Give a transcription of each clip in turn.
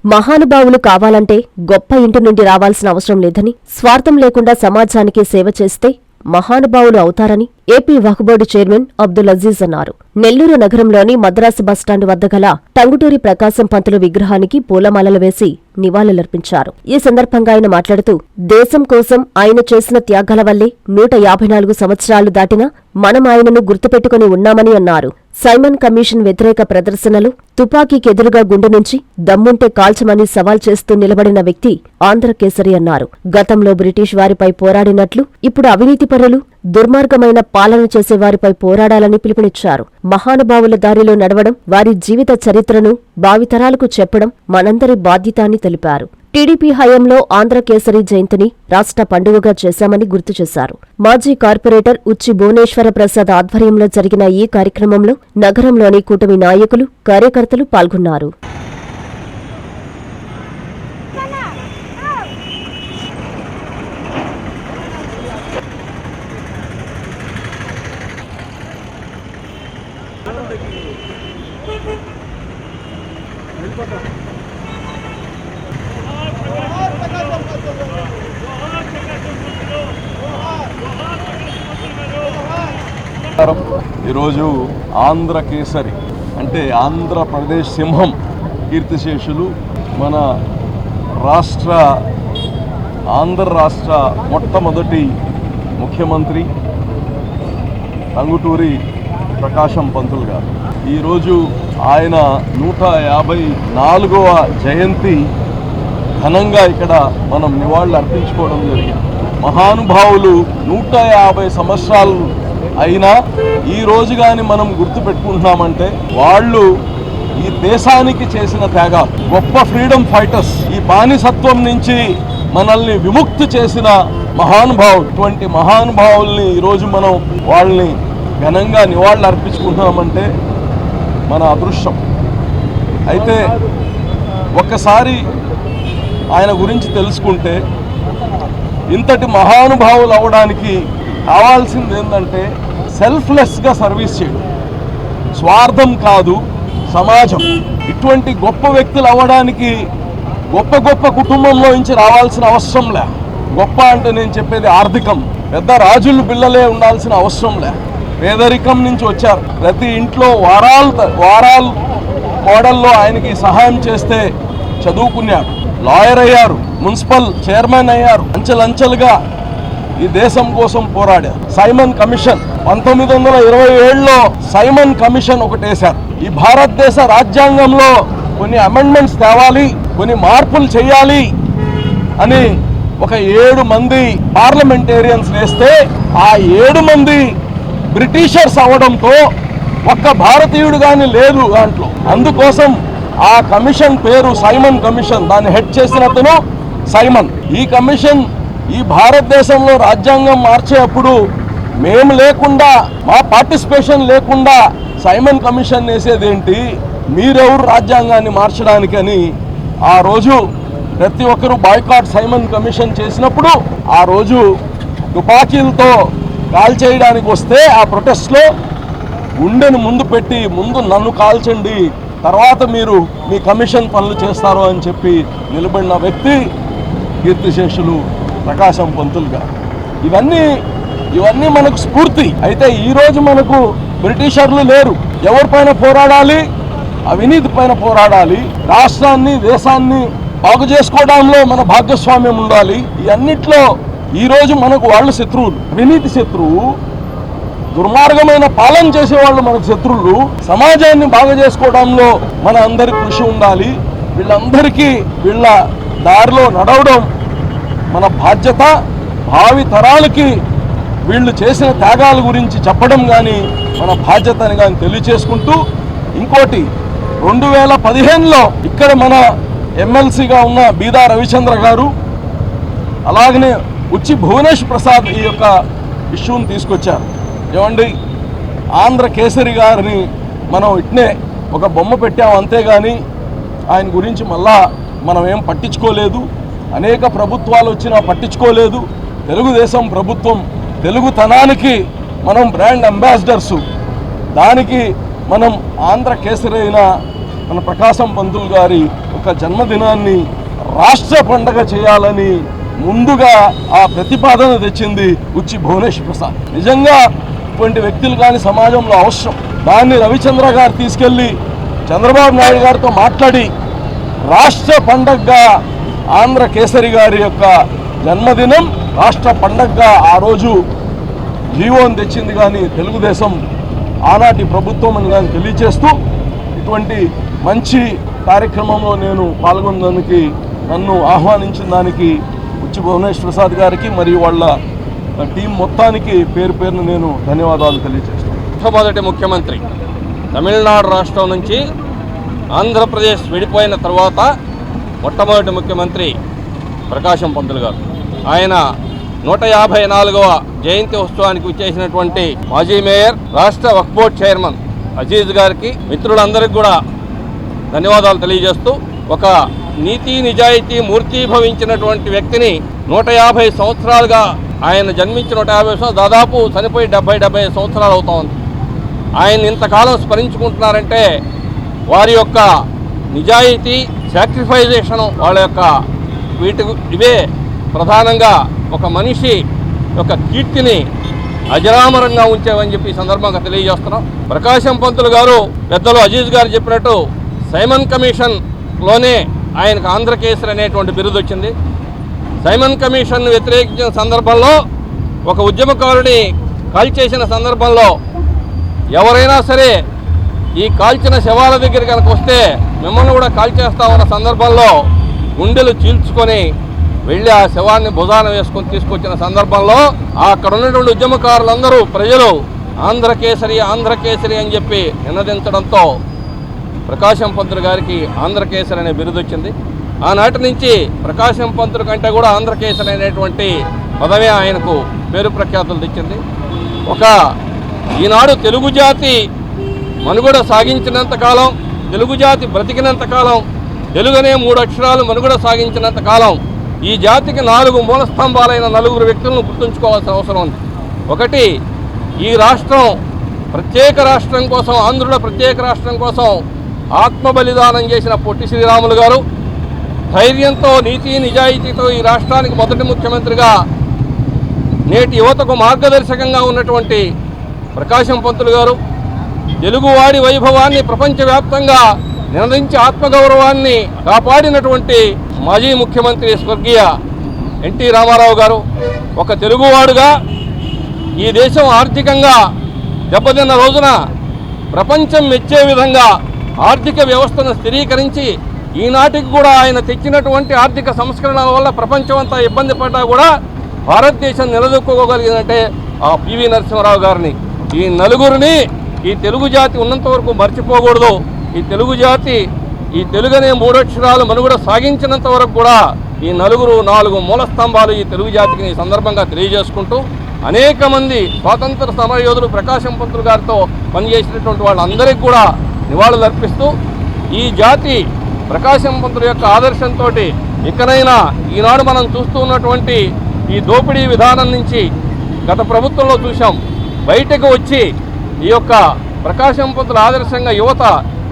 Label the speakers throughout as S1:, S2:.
S1: మహానుభావులు కావాలంటే గొప్ప ఇంటి నుండి రావాల్సిన అవసరం లేదని, స్వార్థం లేకుండా సమాజానికి సేవ చేస్తే మహానుభావులు అవుతారని ఏపీ వక్ఫ్ బోర్డు చైర్మన్ అబ్దుల్ అజీజ్ అన్నారు. నెల్లూరు నగరంలోని మద్రాసు బస్టాండ్ వద్ద గల టంగుటూరి ప్రకాశం పంతులు విగ్రహానికి పూలమాలలు వేసి నివాళులర్పించారు. ఈ సందర్భంగా ఆయన మాట్లాడుతూ, దేశం కోసం ఆయన చేసిన త్యాగాల వల్లే 154 సంవత్సరాలు దాటినా మనం ఆయనను గుర్తుపెట్టుకుని ఉన్నామని అన్నారు. సైమన్ కమిషన్ వ్యతిరేక ప్రదర్శనలు, తుపాకీకెదురుగా గుండె నుంచి దమ్ముంటే కాల్చమని సవాల్ చేస్తూ నిలబడిన వ్యక్తి ఆంధ్రకేసరి అన్నారు. గతంలో బ్రిటిష్ వారిపై పోరాడినట్లు ఇప్పుడు అవినీతిపరులు, దుర్మార్గమైన పాలన చేసేవారిపై పోరాడాలని పిలుపునిచ్చారు. మహానుభావుల దారిలో నడవడం, వారి జీవిత చరిత్రను భావితరాలకు చెప్పడం మనందరి బాధ్యత అని తెలిపారు. టీడీపీ హయాంలో ఆంధ్రకేసరి జయంతిని రాష్ట్ర పండుగగా చేశామని గుర్తు చేశారు. మాజీ కార్పొరేటర్ ఉచ్చి భువనేశ్వర ప్రసాద్ ఆధ్వర్యంలో జరిగిన ఈ కార్యక్రమంలో నగరంలోని కూటమి నాయకులు, కార్యకర్తలు పాల్గొన్నారు.
S2: ఈరోజు ఆంధ్రకేసరి అంటే ఆంధ్రప్రదేశ్ సింహం కీర్తిశేషులు మన ఆంధ్ర రాష్ట్ర మొట్టమొదటి ముఖ్యమంత్రి టంగుటూరి ప్రకాశం పంతులు గారు. ఈరోజు ఆయన 154వ జయంతి ఘనంగా ఇక్కడ మనం నివాళులు అర్పించుకోవడం జరిగింది. మహానుభావులు 150 సంవత్సరాలు అయినా ఈ రోజు కానీ మనం గుర్తుపెట్టుకుంటున్నామంటే వాళ్ళు ఈ దేశానికి చేసిన త్యాగాలు, గొప్ప ఫ్రీడమ్ ఫైటర్స్, ఈ బానిసత్వం నుంచి మనల్ని విముక్తి చేసిన మహానుభావులు. ఇటువంటి మహానుభావుల్ని ఈరోజు మనం వాళ్ళని ఘనంగా నివాళులు అర్పించుకుంటున్నామంటే మన అదృష్టం. అయితే ఒక్కసారి ఆయన గురించి తెలుసుకుంటే, ఇంతటి మహానుభావులు అవ్వడానికి కావాల్సింది ఏంటంటే సెల్ఫ్లెస్గా సర్వీస్ చేయడం, స్వార్థం కాదు సమాజం. ఇటువంటి గొప్ప వ్యక్తులు అవ్వడానికి గొప్ప కుటుంబంలో నుంచి రావాల్సిన అవసరం లే. గొప్ప అంటే నేను చెప్పేది ఆర్థికం, పెద్ద రాజులు పిల్లలే ఉండాల్సిన అవసరం లే. పేదరికం నుంచి వచ్చారు. ప్రతి ఇంట్లో వారాలు మోడల్లో ఆయనకి సహాయం చేస్తే చదువుకున్నాడు, లాయర్ అయ్యారు, మున్సిపల్ చైర్మన్ అయ్యారు, అంచెలంచెలుగా ఈ దేశం కోసం పోరాడారు. సైమన్ కమిషన్ 1927లో సైమన్ కమిషన్ ఒకటి వేశారు. ఈ భారతదేశ రాజ్యాంగంలో కొన్ని అమెండ్మెంట్స్ తేవాలి, కొన్ని మార్పులు చేయాలి అని ఒక 7 మంది పార్లమెంటేరియన్స్ వేస్తే ఆ 7 మంది బ్రిటిషర్స్ అవడంతో ఒక్క భారతీయుడు కానీ లేదు దాంట్లో. అందుకోసం ఆ కమిషన్ పేరు సైమన్ కమిషన్. దాన్ని హెడ్ చేసిన అతను సైమన్. ఈ కమిషన్ ఈ భారతదేశంలో రాజ్యాంగం మార్చేటప్పుడు మేము లేకుండా, మా పార్టిసిపేషన్ లేకుండా సైమన్ కమిషన్ వేసేదేంటి, మీరెవరు రాజ్యాంగాన్ని మార్చడానికి అని ఆ రోజు ప్రతి ఒక్కరూ బాయ్కాట్ సైమన్ కమిషన్ చేసినప్పుడు ఆ రోజు తుపాకీలతో కాల్ చేయడానికి వస్తే ఆ ప్రొటెస్ట్లో గుండెను ముందు పెట్టి, ముందు నన్ను కాల్చండి, తర్వాత మీరు మీ కమిషన్ పనులు చేస్తారు అని చెప్పి నిలబడిన వ్యక్తి కీర్తిశేషులు ప్రకాశం పంతులు గారు. ఇవన్నీ మనకు స్ఫూర్తి. అయితే ఈరోజు మనకు బ్రిటిషర్లు లేరు. ఎవరిపైన పోరాడాలి? అవినీతి పైన పోరాడాలి. రాష్ట్రాన్ని, దేశాన్ని బాగు చేసుకోవడంలో మన భాగస్వామ్యం ఉండాలి. ఈ అన్నిట్లో ఈరోజు మనకు వాళ్ళు శత్రువులు. అవినీతి శత్రువు, దుర్మార్గమైన పాలన చేసేవాళ్ళు మనకు శత్రువులు. సమాజాన్ని బాగు చేసుకోవడంలో మన అందరి కృషి ఉండాలి. వీళ్ళందరికీ వీళ్ళ దారిలో నడవడం మన బాధ్యత. భావి తరాలకి వీళ్ళు చేసిన త్యాగాల గురించి చెప్పడం కానీ మన బాధ్యత అని కానీ తెలియచేసుకుంటూ, ఇంకోటి 2015లో ఇక్కడ మన ఎమ్మెల్సీగా ఉన్న బీదా రవిచంద్ర గారు, అలాగనే ఉచ్చి భువనేశ్వర ప్రసాద్ ఈ యొక్క ఇష్యూని తీసుకొచ్చారు. ఏమండి, ఆంధ్రకేసరి గారిని మనం ఇట్నే ఒక బొమ్మ పెట్టాము అంతేగాని ఆయన గురించి మళ్ళా మనం ఏం పట్టించుకోలేదు. అనేక ప్రభుత్వాలు వచ్చినా పట్టించుకోలేదు. తెలుగుదేశం ప్రభుత్వం తెలుగుతనానికి మనం బ్రాండ్ అంబాసిడర్సు. దానికి మనం ఆంధ్రకేసరి అయిన మన ప్రకాశం పంతులు గారి ఒక జన్మదినాన్ని రాష్ట్ర పండగ చేయాలని ముందుగా ఆ ప్రతిపాదన తెచ్చింది ఉచ్చి భువనేశ్వర్ ప్రసాద్. నిజంగా ఇటువంటి వ్యక్తులు కానీ సమాజంలో అవసరం. దాన్ని రవిచంద్ర గారు తీసుకెళ్ళి చంద్రబాబు నాయుడు గారితో మాట్లాడి రాష్ట్ర పండగగా ఆంధ్ర కేసరి గారి యొక్క జన్మదినం రాష్ట్ర పండగగా ఆ రోజు జీవోని తెచ్చింది. కానీ తెలుగుదేశం ఆనాటి ప్రభుత్వం అని కానీ తెలియచేస్తూ ఇటువంటి మంచి కార్యక్రమంలో నేను పాల్గొనడానికి నన్ను ఆహ్వానించిన దానికి ఉచ్చి భువనేశ్వర్ ప్రసాద్ గారికి మరియు వాళ్ళ టీం మొత్తానికి పేరు పేరును నేను ధన్యవాదాలు తెలియజేస్తాను.
S3: మొట్టమొదటి ముఖ్యమంత్రి తమిళనాడు రాష్ట్రం నుంచి ఆంధ్రప్రదేశ్ విడిపోయిన తర్వాత మొట్టమొదటి ముఖ్యమంత్రి ప్రకాశం పంతులు గారు. ఆయన 154వ జయంతి ఉత్సవానికి విచ్చేసినటువంటి మాజీ మేయర్, రాష్ట్ర వక్ఫ్ బోర్డ్ చైర్మన్ అజీజ్ గారికి, మిత్రులందరికీ కూడా ధన్యవాదాలు తెలియజేస్తూ, ఒక నీతి నిజాయితీ మూర్తీభవించినటువంటి వ్యక్తిని 150 సంవత్సరాలుగా ఆయన జన్మించి 150 సంవత్సరాలు దాదాపు చనిపోయి 70 సంవత్సరాలు అవుతా ఉంది. ఆయన ఇంతకాలం స్మరించుకుంటున్నారంటే వారి యొక్క నిజాయితీ, సాక్రిఫైజేషన్, వాళ్ళ యొక్క ఇవే ప్రధానంగా ఒక మనిషి యొక్క కీర్తిని అజరామరంగా ఉంచేవని చెప్పి ఈ సందర్భంగా తెలియజేస్తున్నాం. ప్రకాశం పంతులు గారు పెద్దలు అజీజ్ గారు చెప్పినట్టు సైమన్ కమిషన్లోనే ఆయనకు ఆంధ్రకేసరి అనేటువంటి బిరుదు వచ్చింది. సైమన్ కమిషన్ను వ్యతిరేకించిన సందర్భంలో, ఒక ఉద్యమకారుని కాల్చేసిన సందర్భంలో ఎవరైనా సరే ఈ కాల్చిన శవాల దగ్గర కనుక వస్తే మిమ్మల్ని కూడా కాల్చేస్తామన్న సందర్భంలో గుండెలు చీల్చుకొని వెళ్ళి ఆ శవాన్ని భుజాన వేసుకొని తీసుకొచ్చిన సందర్భంలో అక్కడ ఉన్నటువంటి ఉద్యమకారులందరూ ప్రజలు ఆంధ్రకేసరి ఆంధ్రకేసరి అని చెప్పి నినదించడంతో ప్రకాశం పంతులు గారికి ఆంధ్రకేసరి అనే బిరుదు వచ్చింది. ఆనాటి నుంచి ప్రకాశం పంతులు కంటే కూడా ఆంధ్రకేసరి అనేటువంటి పదమే ఆయనకు పేరు ప్రఖ్యాతులు తెచ్చింది. ఈనాడు తెలుగు జాతి మనుగడ సాగించినంతకాలం, తెలుగు జాతి బ్రతికినంతకాలం, తెలుగునే 3 అక్షరాలు మనుగడ సాగించినంతకాలం ఈ జాతికి 4 మూల స్తంభాలైన 4 వ్యక్తులను గుర్తుంచుకోవాల్సిన అవసరం ఉంది. ఒకటి, ఈ రాష్ట్రం ప్రత్యేక రాష్ట్రం కోసం, ఆంధ్రుల ప్రత్యేక రాష్ట్రం కోసం ఆత్మ బలిదానం చేసిన పొట్టి శ్రీరాములు గారు, ధైర్యంతో నీతి నిజాయితీతో ఈ రాష్ట్రానికి మొదటి ముఖ్యమంత్రిగా నేటి యువతకు మార్గదర్శకంగా ఉన్నటువంటి ప్రకాశం పంతులు గారు, తెలుగువాడి వైభవాన్ని ప్రపంచవ్యాప్తంగా నినదించి ఆత్మగౌరవాన్ని కాపాడినటువంటి మాజీ ముఖ్యమంత్రి స్వర్గీయ ఎన్టీ రామారావు గారు, ఒక తెలుగువాడుగా ఈ దేశం ఆర్థికంగా దెబ్బతిన్న రోజున ప్రపంచం మెచ్చే విధంగా ఆర్థిక వ్యవస్థను స్థిరీకరించి ఈనాటికి కూడా ఆయన తెచ్చినటువంటి ఆర్థిక సంస్కరణల వల్ల ప్రపంచమంతా ఇబ్బంది పడ్డా కూడా భారతదేశం నిలదొక్కుకోగలిగిందంటే ఆ పివి నరసింహారావు గారిని. ఈ నలుగురిని ఈ తెలుగు జాతి ఉన్నంత వరకు మర్చిపోకూడదు. ఈ తెలుగు జాతి ఈ తెలుగునే 3 అక్షరాలు మనుగడ సాగించినంత వరకు కూడా ఈ నలుగురు 4 మూల స్తంభాలు ఈ తెలుగు జాతికి ఈ సందర్భంగా తెలియజేసుకుంటూ, అనేక మంది స్వాతంత్ర సమరయోధులు ప్రకాశం పంతులు గారితో పనిచేసినటువంటి వాళ్ళందరికీ కూడా నివాళులు అర్పిస్తూ, ఈ జాతి ప్రకాశం పంతుల యొక్క ఆదర్శంతో ఇకనైనా ఈనాడు మనం చూస్తూ ఉన్నటువంటి ఈ దోపిడీ విధానం నుంచి గత ప్రభుత్వంలో చూసాం, బయటకు వచ్చి ఈ యొక్క ప్రకాశం పంతుల ఆదర్శంగా యువత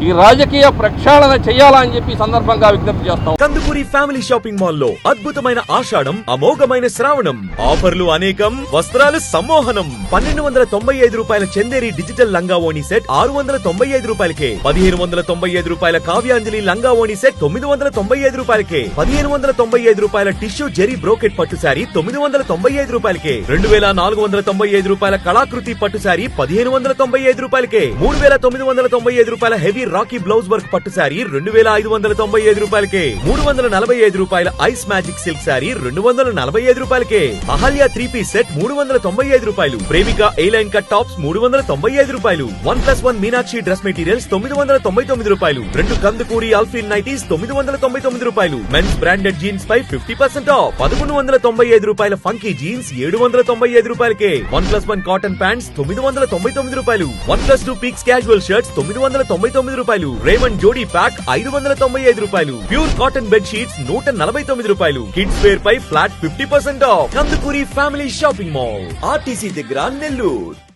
S3: ఈ రాజకీయ ప్రక్షాళన చేయాలని చెప్పి సందర్భంగా విజ్ఞప్తి చేస్తాం.
S4: కందుకూరి ఫ్యామిలీ షాపింగ్ మాల్ లో అద్భుతమైన ఆషాఢం, అమోఘమైన శ్రావణం, ఆఫర్లు అనేకం, వస్త్రాలు సమ్మోహనం. 1295 రూపాయల చందేరి డిజిటల్ లంగా ఓణి సెట్ 695 రూపాయలకే, 1595 రూపాయల కావ్యాంజలి లంగా ఓణి సెట్ 995 రూపాయలకే, 1595 రూపాయల టిష్యూ జెరీ బ్రోకెట్ పట్టు శారీ 995 రూపాయలకే, 2495 రూపాయల కళాకృతి పట్టు శారీ 1595 రూపాయలకే, 3995 రూపాయల హెవీ రాకీ బ్లౌజ్ వర్క్ పట్టు శారీ 2595 రూపాయలకే, 345 రూపాయల ఐస్ మ్యాజిక్ సిల్క్ శారీ 245 రూపాయలకే, అహల్య 3-పీస్ సెట్ 395 రూపాయలు, ప్రేమిక ఏ-లైన్ కట్ టాప్స్ 395 రూపాయలు, 1+1 మీనాక్షి డ్రెస్ మెటీరియల్స్ 999 రూపాయలు, 2 కందుకూరి అల్ఫిన్ నైటీస్ 999 రూపాయలు, మెన్స్ బ్రాండెడ్ జీన్స్ పై 50% ఆఫ్, 1195 రూపాయల ఫంకీ జీన్స్ 795 రూపాయలకే, 1+1 కాటన్ ప్యాంట్స్ 999 రూపాయలు, 1+2 పీక్స్ క్యాజువల్ షర్ట్స్ 999 రూపాయలు, రేమండ్ జోడీ ప్యాక్ 595 రూపాయలు, ప్యూర్ కాటన్ బెడ్ షీట్స్ 149 రూపాయలు, కిడ్స్ వేర్ పై flat 50% off. Kandukuri family shopping mall, RTC దగ్గర, నెల్లూరు.